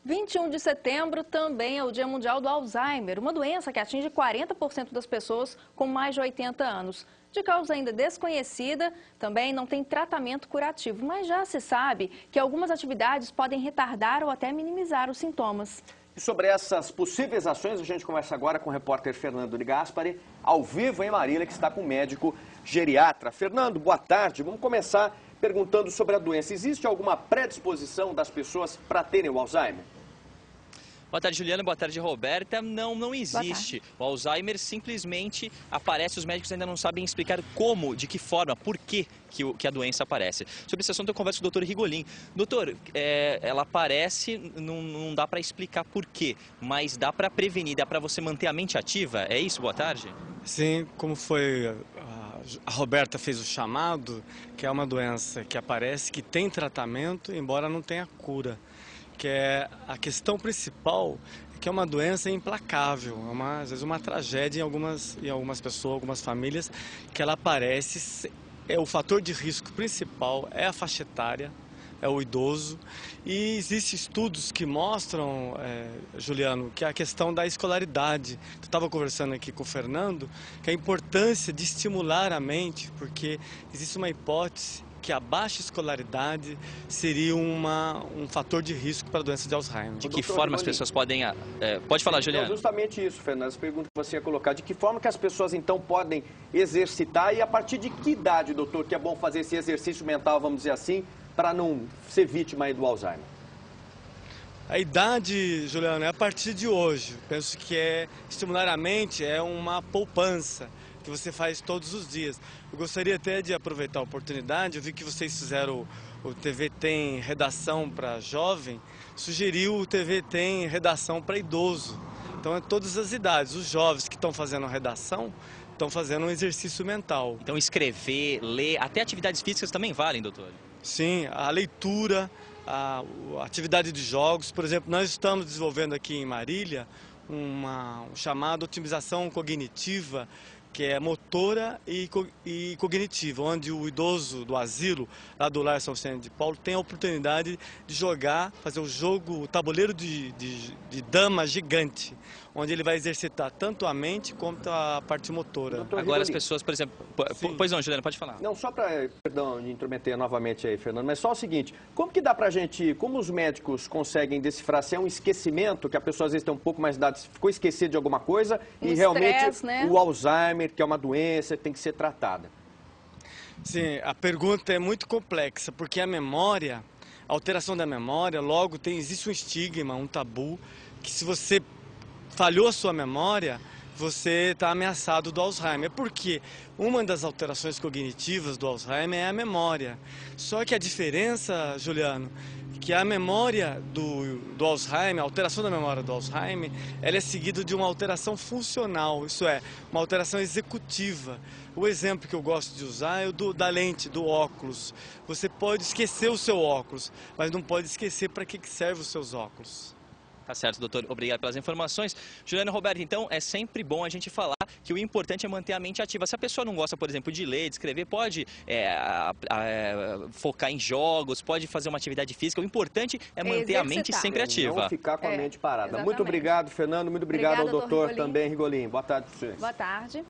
21 de setembro também é o Dia Mundial do Alzheimer, uma doença que atinge 40% das pessoas com mais de 80 anos. De causa ainda desconhecida, também não tem tratamento curativo, mas já se sabe que algumas atividades podem retardar ou até minimizar os sintomas. E sobre essas possíveis ações, a gente conversa agora com o repórter Fernando de Gaspari, ao vivo em Marília, que está com o médico geriatra. Fernando, boa tarde. Vamos começar perguntando sobre a doença. Existe alguma predisposição das pessoas para terem o Alzheimer? Boa tarde, Juliana. Boa tarde, Roberta. Não existe. O Alzheimer simplesmente aparece, os médicos ainda não sabem explicar como, de que forma, por que a doença aparece. Sobre esse assunto eu converso com o Dr. Rigolin. Doutor, ela aparece, não dá para explicar por quê, mas dá para prevenir, dá para você manter a mente ativa? É isso? Boa tarde. Sim, como foi... A Roberta fez o chamado, que é uma doença que aparece, que tem tratamento, embora não tenha cura. Que é a questão principal, que é uma doença implacável, às vezes uma tragédia em algumas pessoas, algumas famílias, que ela aparece, o fator de risco principal é a faixa etária, é o idoso, e existem estudos que mostram, Juliano, que é a questão da escolaridade. Eu estava conversando aqui com o Fernando, que a importância de estimular a mente, porque existe uma hipótese que a baixa escolaridade seria um fator de risco para a doença de Alzheimer. De que forma as pessoas podem... pode falar, Juliana. Então, justamente isso, Fernando, essa pergunta que você ia colocar. De que forma que as pessoas, então, podem exercitar e a partir de que idade, doutor, que é bom fazer esse exercício mental, vamos dizer assim, para não ser vítima aí do Alzheimer? A idade, Juliana, é a partir de hoje. Penso que estimular a mente é uma poupança que você faz todos os dias. Eu gostaria até de aproveitar a oportunidade, eu vi que vocês fizeram o TV Tem redação para jovem, sugeriu o TV Tem redação para idoso. Então é todas as idades, os jovens que estão fazendo a redação estão fazendo um exercício mental. Então escrever, ler, até atividades físicas também valem, doutor? Sim, a leitura, a atividade de jogos. Por exemplo, nós estamos desenvolvendo aqui em Marília um chamado otimização cognitiva, que é motora e cognitiva, onde o idoso do asilo, lá do Lar São Vicente de Paulo, tem a oportunidade de jogar, fazer o tabuleiro de dama gigante, onde ele vai exercitar tanto a mente quanto a parte motora. Agora as pessoas, por exemplo... Pois não, Juliana, pode falar. Não, só para, perdão, de intrometer novamente aí, Fernando, mas só o seguinte, como que dá pra gente, como os médicos conseguem decifrar se é um esquecimento, que a pessoa às vezes tem um pouco mais de idade, ficou esquecida de alguma coisa, e realmente estresse, né? O Alzheimer, que é uma doença, tem que ser tratada? Sim, a pergunta é muito complexa, porque a memória, a alteração da memória, logo existe um estigma, um tabu, que se você falhou a sua memória, você está ameaçado do Alzheimer. Porque uma das alterações cognitivas do Alzheimer é a memória. Só que a diferença, Juliano, que a memória do Alzheimer, a alteração da memória do Alzheimer, ela é seguida de uma alteração funcional, isso é, uma alteração executiva. O exemplo que eu gosto de usar é o da lente, do óculos. Você pode esquecer o seu óculos, mas não pode esquecer para que servem os seus óculos. Tá certo, doutor. Obrigado pelas informações. Juliana e Roberto, então é sempre bom a gente falar que o importante é manter a mente ativa. Se a pessoa não gosta, por exemplo, de ler, de escrever, pode focar em jogos, pode fazer uma atividade física. O importante é manter a mente sempre ativa. Não ficar com a mente parada. Exatamente. Muito obrigado, Fernando. Muito obrigado ao doutor também, Rigolin. Boa tarde para vocês. Boa tarde.